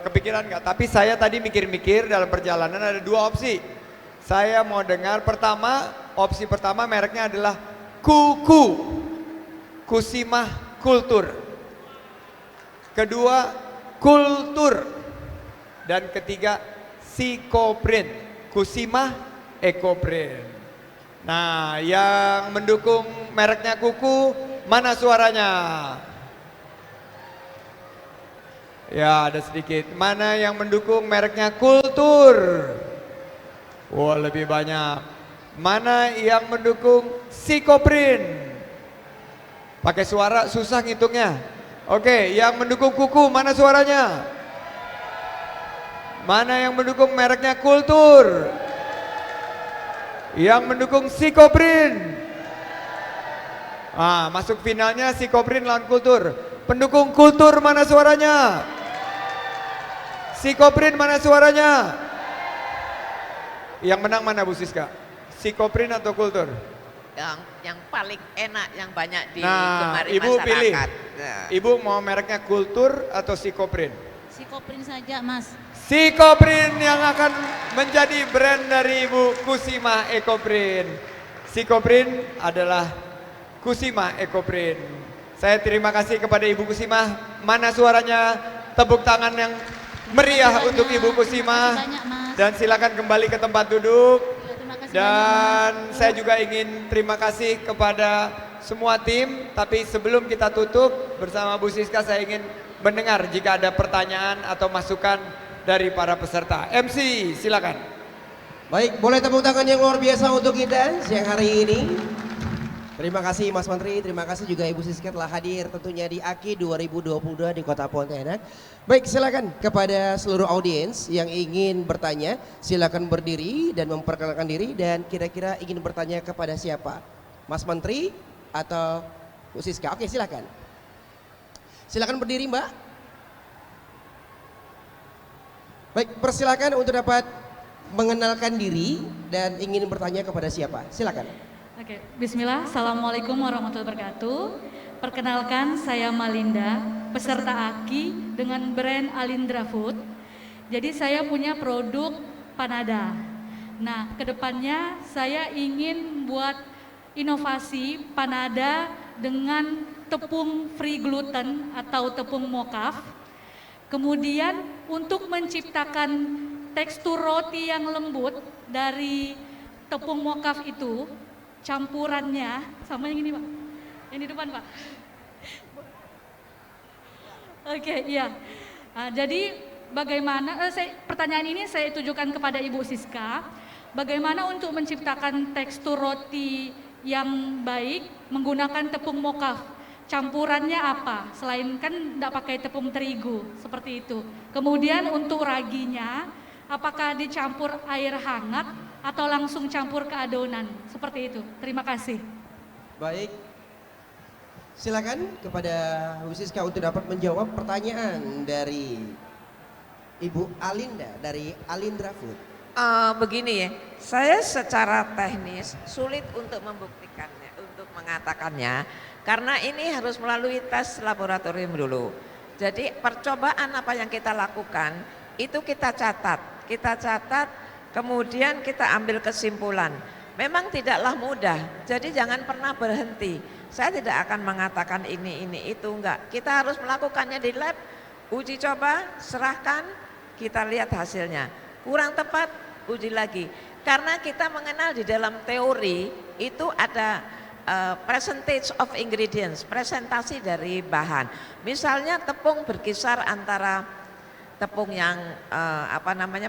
kepikiran nggak? Tapi saya tadi mikir-mikir dalam perjalanan ada 2 opsi. Saya mau dengar opsi pertama mereknya adalah Kuku, Kusima Kultur. Kedua, Kultur. Dan ketiga, Sikoprint, Kusima Ekoprint. Nah, yang mendukung mereknya Kuku, mana suaranya? Ya, ada sedikit. Mana yang mendukung mereknya Kultur? Wah, lebih banyak. Mana yang mendukung Sikoprint? Pakai suara susah ngitungnya. Oke, yang mendukung Kuku, mana suaranya? Mana yang mendukung mereknya Kultur? Yang mendukung Sikoprint? Masuk finalnya Sikoprint lawan Kultur. Pendukung Kultur mana suaranya? Sikoprint mana suaranya? Yang menang mana Bu Siska? Sikoprint atau Kultur? Yang paling enak, yang banyak Nah, digemari Ibu masyarakat. pilih. Nah. Ibu mau mereknya Kultur atau Sikoprint? Psikoprint saja, Mas. Sikoprint yang akan menjadi brand dari Ibu Kusima Ekoprint. Sikoprint adalah Kusima Ekoprint. Saya terima kasih kepada Ibu Kusima. Mana suaranya? Tepuk tangan yang meriah untuk Ibu Kusima. Terima kasih banyak, Mas. Dan silakan kembali ke tempat duduk. Ya, terima kasih Dan banyak, Mas. saya juga ingin terima kasih kepada semua tim. Tapi sebelum kita tutup bersama Bu Siska, saya ingin mendengar jika ada pertanyaan atau masukan dari para peserta. MC, silakan. Baik, boleh tepuk tangan yang luar biasa untuk kita siang hari ini. Terima kasih Mas Menteri, terima kasih juga Ibu Siska telah hadir tentunya di AKI 2022 di Kota Pontianak. Baik, silakan kepada seluruh audiens yang ingin bertanya, silakan berdiri dan memperkenalkan diri dan kira-kira ingin bertanya kepada siapa? Mas Menteri atau Bu Siska? Oke, silakan. Silakan berdiri, Mbak. Baik, persilakan untuk dapat mengenalkan diri dan ingin bertanya kepada siapa? Silakan. Oke, bismillah. Assalamualaikum warahmatullahi wabarakatuh. Perkenalkan, saya Malinda, peserta AKI dengan brand Alindra Food. Jadi saya punya produk panada. Nah, kedepannya saya ingin buat inovasi panada dengan tepung free gluten atau tepung mokaf. Kemudian untuk menciptakan tekstur roti yang lembut dari tepung mokaf itu, campurannya sama yang ini Pak, yang di depan Pak. Oke, iya. Nah, jadi bagaimana, pertanyaan ini saya tujukan kepada Ibu Siska, bagaimana untuk menciptakan tekstur roti yang baik menggunakan tepung mokaf? Campurannya apa? Selain kan tidak pakai tepung terigu, seperti itu. Kemudian untuk raginya, apakah dicampur air hangat atau langsung campur ke adonan? Seperti itu. Terima kasih. Baik. Silakan kepada Bu Siska untuk dapat menjawab pertanyaan dari Ibu Alinda dari Alindra Food. Begini ya, saya secara teknis sulit untuk membuktikannya, untuk mengatakannya, karena ini harus melalui tes laboratorium dulu. Jadi percobaan apa yang kita lakukan itu kita catat, kemudian kita ambil kesimpulan. Memang tidaklah mudah, jadi jangan pernah berhenti. Saya tidak akan mengatakan ini, itu, enggak. Kita harus melakukannya di lab, uji coba, serahkan, kita lihat hasilnya. Kurang tepat, uji lagi. Karena kita mengenal di dalam teori itu ada percentage of ingredients, presentasi dari bahan. Misalnya tepung berkisar antara tepung yang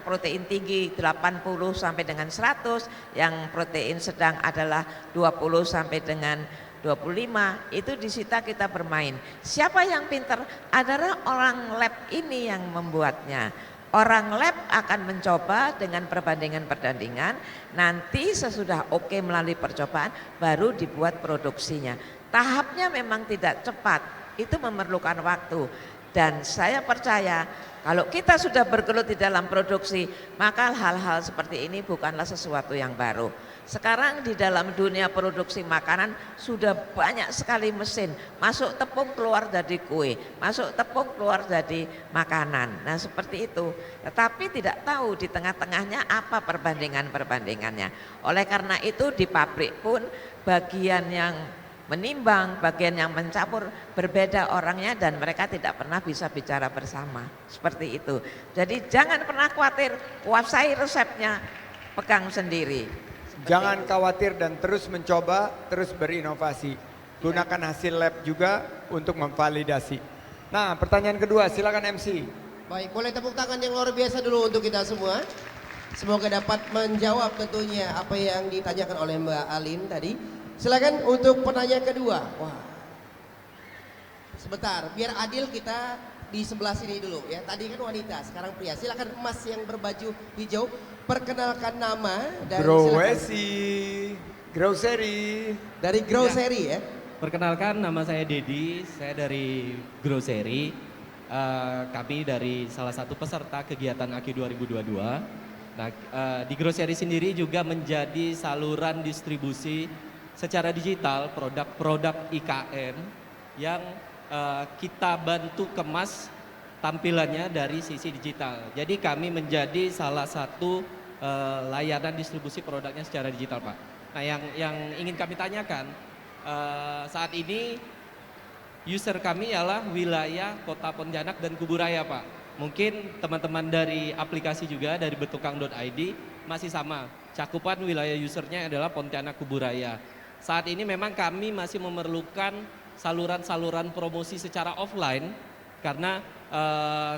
protein tinggi 80 sampai dengan 100, yang protein sedang adalah 20 sampai dengan 25, itu disita kita bermain. Siapa yang pinter? Adalah orang lab ini yang membuatnya. Orang lab akan mencoba dengan perbandingan-perbandingan, nanti sesudah oke melalui percobaan baru dibuat produksinya. Tahapnya memang tidak cepat, itu memerlukan waktu. Dan saya percaya kalau kita sudah bergelut di dalam produksi, maka hal-hal seperti ini bukanlah sesuatu yang baru. Sekarang di dalam dunia produksi makanan sudah banyak sekali mesin, masuk tepung keluar jadi kue, masuk tepung keluar jadi makanan. Nah seperti itu, tetapi tidak tahu di tengah-tengahnya apa perbandingan-perbandingannya. Oleh karena itu di pabrik pun bagian yang menimbang, bagian yang mencampur berbeda orangnya dan mereka tidak pernah bisa bicara bersama. Seperti itu. Jadi jangan pernah khawatir, kuasai resepnya, pegang sendiri. Jangan khawatir dan terus mencoba, terus berinovasi. Gunakan hasil lab juga untuk memvalidasi. Nah, pertanyaan kedua, silakan MC. Baik, boleh tepuk tangan yang luar biasa dulu untuk kita semua. Semoga dapat menjawab tentunya apa yang ditanyakan oleh Mbak Alin tadi. Silakan untuk penanya kedua. Wah, sebentar, biar adil kita di sebelah sini dulu ya. Tadi kan wanita, sekarang pria. Silakan Mas yang berbaju hijau, perkenalkan nama dan Grocery. Dari Grocery ya. Perkenalkan, nama saya Dedi, saya dari Grocery. Kami dari salah satu peserta kegiatan AKI 2022. Nah, di Grocery sendiri juga menjadi saluran distribusi secara digital produk-produk IKM yang kita bantu kemas tampilannya dari sisi digital. Jadi kami menjadi salah satu layanan distribusi produknya secara digital, Pak. Nah, yang ingin kami tanyakan, saat ini user kami ialah wilayah Kota Pontianak dan Kuburaya, Pak. Mungkin teman-teman dari aplikasi juga dari betukang.id masih sama. Cakupan wilayah usernya adalah Pontianak Kuburaya. Saat ini memang kami masih memerlukan saluran-saluran promosi secara offline karena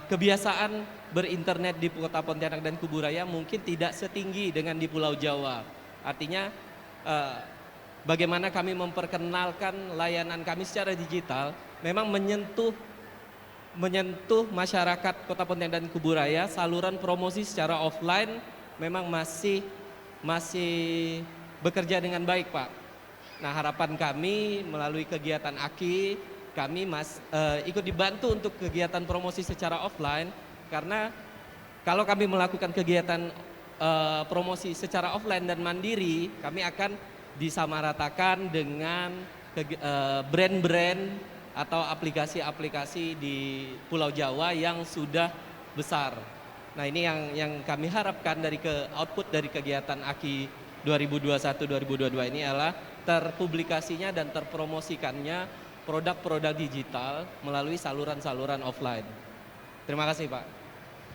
kebiasaan berinternet di Kota Pontianak dan Kuburaya mungkin tidak setinggi dengan di Pulau Jawa. Artinya bagaimana kami memperkenalkan layanan kami secara digital memang menyentuh masyarakat Kota Pontianak dan Kuburaya. Saluran promosi secara offline memang masih bekerja dengan baik, Pak. Nah, harapan kami melalui kegiatan AKI, kami ikut dibantu untuk kegiatan promosi secara offline, karena kalau kami melakukan kegiatan promosi secara offline dan mandiri, kami akan disamaratakan dengan brand-brand atau aplikasi-aplikasi di Pulau Jawa yang sudah besar. Nah, ini yang kami harapkan dari output dari kegiatan AKI 2021-2022 ini adalah terpublikasinya dan terpromosikannya produk-produk digital melalui saluran-saluran offline. Terima kasih, Pak.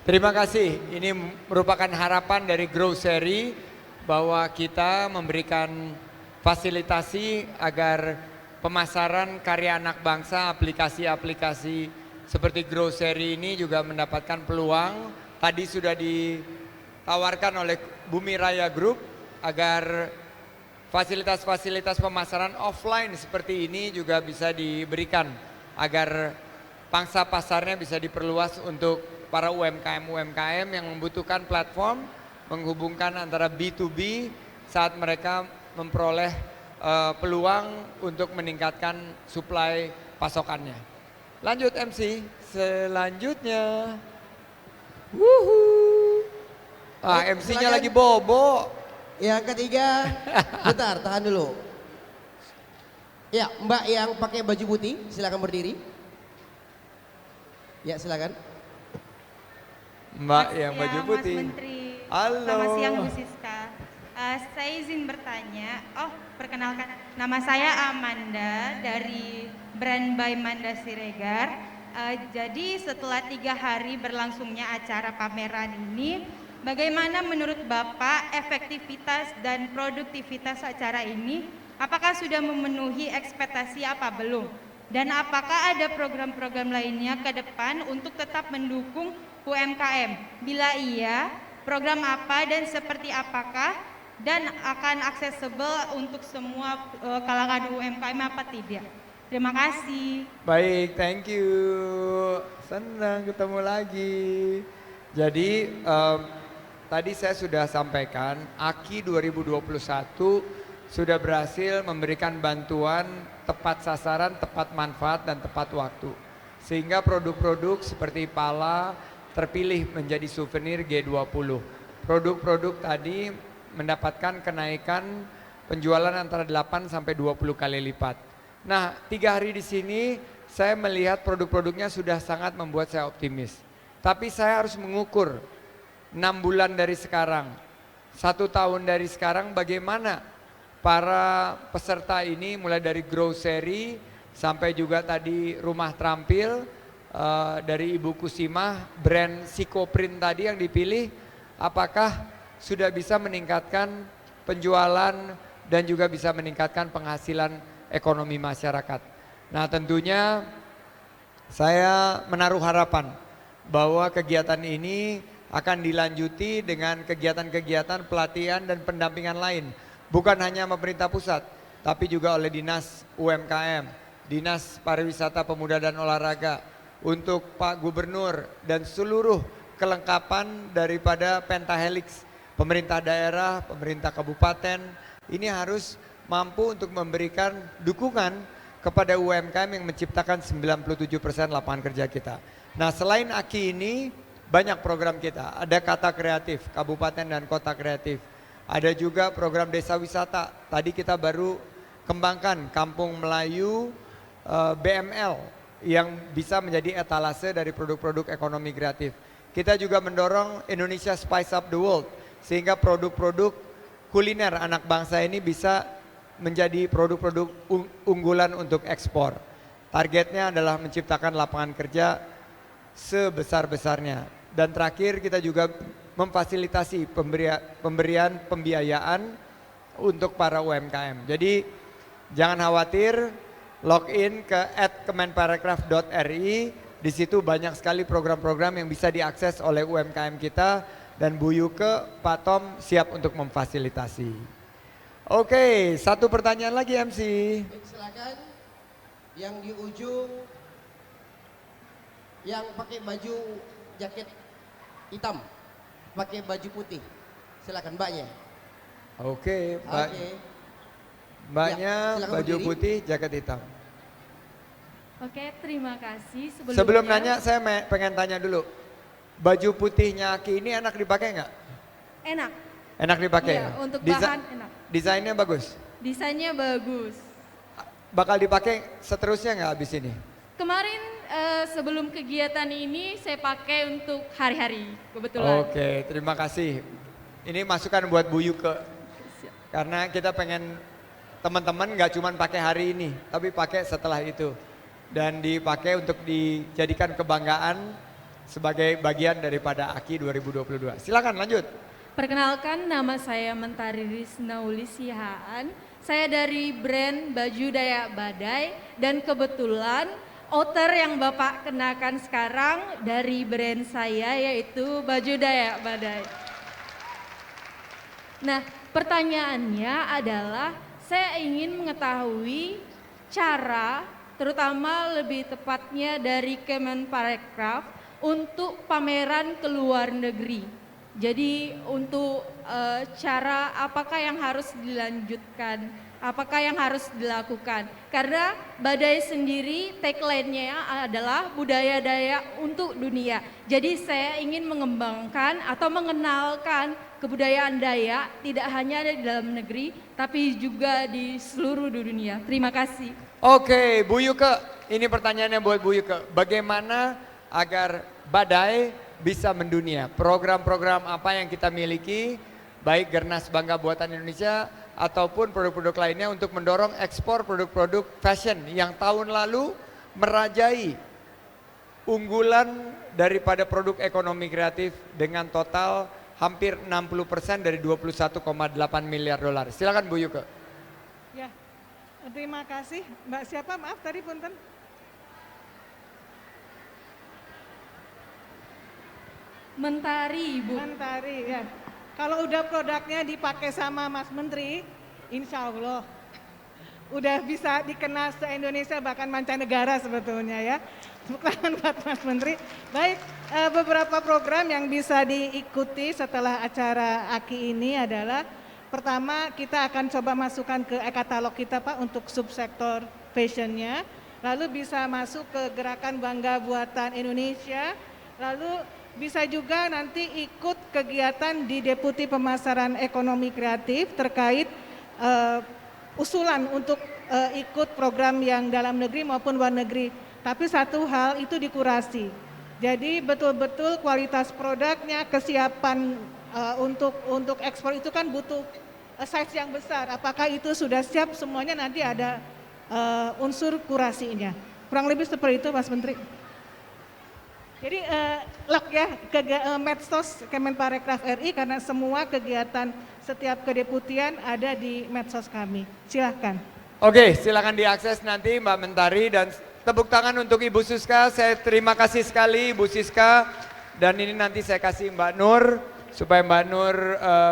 Terima kasih. Ini merupakan harapan dari Grocery bahwa kita memberikan fasilitasi agar pemasaran karya anak bangsa, aplikasi-aplikasi seperti Grocery ini juga mendapatkan peluang. Tadi sudah ditawarkan oleh Bumi Raya Group agar fasilitas-fasilitas pemasaran offline seperti ini juga bisa diberikan agar pangsa pasarnya bisa diperluas untuk para UMKM yang membutuhkan platform menghubungkan antara B2B saat mereka memperoleh peluang untuk meningkatkan suplai pasokannya. Lanjut MC, selanjutnya. Wuhu. MC-nya silakan. lagi bobo. Yang ketiga, bentar, tahan dulu. Ya, Mbak yang pakai baju putih, silakan berdiri. Ya, silakan. Mbak yang baju Mas putih. Menteri. Halo. Selamat siang Bu Siska. Saya izin bertanya. Perkenalkan, nama saya Amanda dari brand by Manda Siregar. Jadi setelah 3 hari berlangsungnya acara pameran ini, bagaimana menurut Bapak efektivitas dan produktivitas acara ini? Apakah sudah memenuhi ekspektasi apa belum? Dan apakah ada program-program lainnya ke depan untuk tetap mendukung UMKM? Bila iya, program apa dan seperti apakah? Dan akan aksesibel untuk semua kalangan UMKM apa tidak? Terima kasih. Baik, thank you. Senang ketemu lagi. Jadi tadi saya sudah sampaikan, AKI 2021 sudah berhasil memberikan bantuan tepat sasaran, tepat manfaat, dan tepat waktu. Sehingga produk-produk seperti pala terpilih menjadi souvenir G20. Produk-produk tadi mendapatkan kenaikan penjualan antara 8 sampai 20 kali lipat. Nah, 3 hari di sini saya melihat produk-produknya sudah sangat membuat saya optimis. Tapi saya harus mengukur 6 bulan dari sekarang, 1 tahun dari sekarang bagaimana para peserta ini mulai dari grocery sampai juga tadi rumah terampil dari Ibu Kusimah, brand Sikoprin tadi yang dipilih, apakah sudah bisa meningkatkan penjualan dan juga bisa meningkatkan penghasilan ekonomi masyarakat. Nah, tentunya saya menaruh harapan bahwa kegiatan ini akan dilanjuti dengan kegiatan-kegiatan pelatihan dan pendampingan lain. Bukan hanya pemerintah pusat, tapi juga oleh Dinas UMKM, Dinas Pariwisata Pemuda dan Olahraga, untuk Pak Gubernur dan seluruh kelengkapan daripada Pentahelix, pemerintah daerah, pemerintah kabupaten, ini harus mampu untuk memberikan dukungan kepada UMKM yang menciptakan 97% lapangan kerja kita. Nah, selain AKI ini banyak program kita, ada Kata Kreatif, Kabupaten dan Kota Kreatif. Ada juga program desa wisata, tadi kita baru kembangkan Kampung Melayu BML yang bisa menjadi etalase dari produk-produk ekonomi kreatif. Kita juga mendorong Indonesia Spice Up the World, sehingga produk-produk kuliner anak bangsa ini bisa menjadi produk-produk unggulan untuk ekspor. Targetnya adalah menciptakan lapangan kerja sebesar-besarnya. Dan terakhir kita juga memfasilitasi pemberian pembiayaan untuk para UMKM. Jadi jangan khawatir, login ke @kemenparekraf.ri, di situ banyak sekali program-program yang bisa diakses oleh UMKM kita. Dan Bu Yuke, Pak Tom siap untuk memfasilitasi. Oke, satu pertanyaan lagi MC. Silakan. Yang di ujung, yang pakai baju jaket hitam, pakai baju putih. Silakan Mbaknya. Oke, Mbak. Mbaknya Ya, silakan baju berdiri. putih, jaket hitam. Oke, terima kasih. Sebelum nanya, saya pengen tanya dulu. Baju putihnya Aki ini enak dipakai nggak? Enak. Enak dipakai? Iya, untuk bahan enak. Desainnya bagus? Desainnya bagus. Bakal dipakai seterusnya nggak habis ini? Kemarin sebelum kegiatan ini saya pakai untuk hari-hari kebetulan. Oke, terima kasih. Ini masukan buat Bu Yuke. Karena kita pengen teman-teman nggak cuma pakai hari ini, tapi pakai setelah itu. Dan dipakai untuk dijadikan kebanggaan sebagai bagian daripada AKI 2022. Silakan lanjut. Perkenalkan, nama saya Mentari Risna Ulisihaan. Saya dari brand Baju Dayak Badai dan kebetulan outer yang Bapak kenakan sekarang dari brand saya yaitu Baju Dayak Badai. Nah, pertanyaannya adalah saya ingin mengetahui cara, terutama lebih tepatnya dari Kemenparekraf untuk pameran ke luar negeri. Jadi untuk cara apakah yang harus dilanjutkan apakah yang harus dilakukan? Karena Badai sendiri tagline-nya adalah budaya Dayak untuk dunia. Jadi saya ingin mengembangkan atau mengenalkan kebudayaan Dayak tidak hanya di dalam negeri tapi juga di seluruh dunia. Terima kasih. Oke, Bu Yuke, ini pertanyaannya buat Bu Yuke. Bagaimana agar Badai bisa mendunia? Program-program apa yang kita miliki, baik Gernas Bangga Buatan Indonesia ataupun produk-produk lainnya untuk mendorong ekspor produk-produk fashion yang tahun lalu merajai unggulan daripada produk ekonomi kreatif dengan total hampir 60% dari 21,8 miliar dolar. Silakan Bu Yuke. Ya, terima kasih. Mbak siapa? Maaf tadi punten. Mentari, Bu. Mentari, ya. Kalau udah produknya dipakai sama Mas Menteri, insya Allah udah bisa dikenal se-Indonesia bahkan mancanegara sebetulnya ya. Tepuk tangan buat Mas Menteri. Baik, beberapa program yang bisa diikuti setelah acara AKI ini adalah pertama kita akan coba masukkan ke e-katalog kita Pak untuk subsektor fashionnya. Lalu bisa masuk ke gerakan Bangga Buatan Indonesia. Lalu bisa juga nanti ikut kegiatan di Deputi Pemasaran Ekonomi Kreatif terkait usulan untuk ikut program yang dalam negeri maupun luar negeri. Tapi satu hal itu dikurasi. Jadi betul-betul kualitas produknya, kesiapan untuk ekspor itu kan butuh size yang besar. Apakah itu sudah siap semuanya nanti ada unsur kurasinya. Kurang lebih seperti itu Mas Menteri. Jadi log ya ke medsos Kemenparekraf RI karena semua kegiatan setiap kedeputian ada di medsos kami. Silahkan. Oke, silakan diakses nanti Mbak Mentari dan tepuk tangan untuk Ibu Siska. Saya terima kasih sekali Ibu Siska dan ini nanti saya kasih Mbak Nur supaya Mbak Nur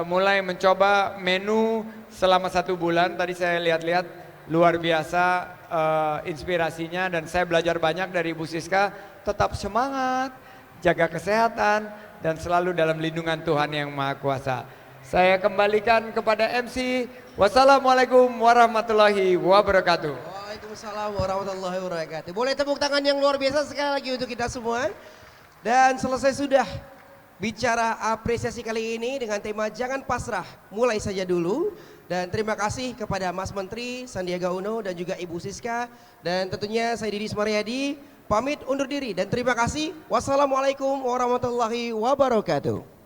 mulai mencoba menu selama 1 bulan. Tadi saya lihat-lihat luar biasa inspirasinya dan saya belajar banyak dari Ibu Siska. Tetap semangat, jaga kesehatan, dan selalu dalam lindungan Tuhan Yang Maha Kuasa. Saya kembalikan kepada MC. Wassalamualaikum warahmatullahi wabarakatuh. Waalaikumsalam warahmatullahi wabarakatuh. Boleh tepuk tangan yang luar biasa sekali lagi untuk kita semua. Dan selesai sudah bicara apresiasi kali ini dengan tema Jangan Pasrah, mulai saja dulu. Dan terima kasih kepada Mas Menteri Sandiaga Uno dan juga Ibu Siska. Dan tentunya saya Didi Sumaryadi pamit undur diri dan terima kasih. Wassalamualaikum warahmatullahi wabarakatuh.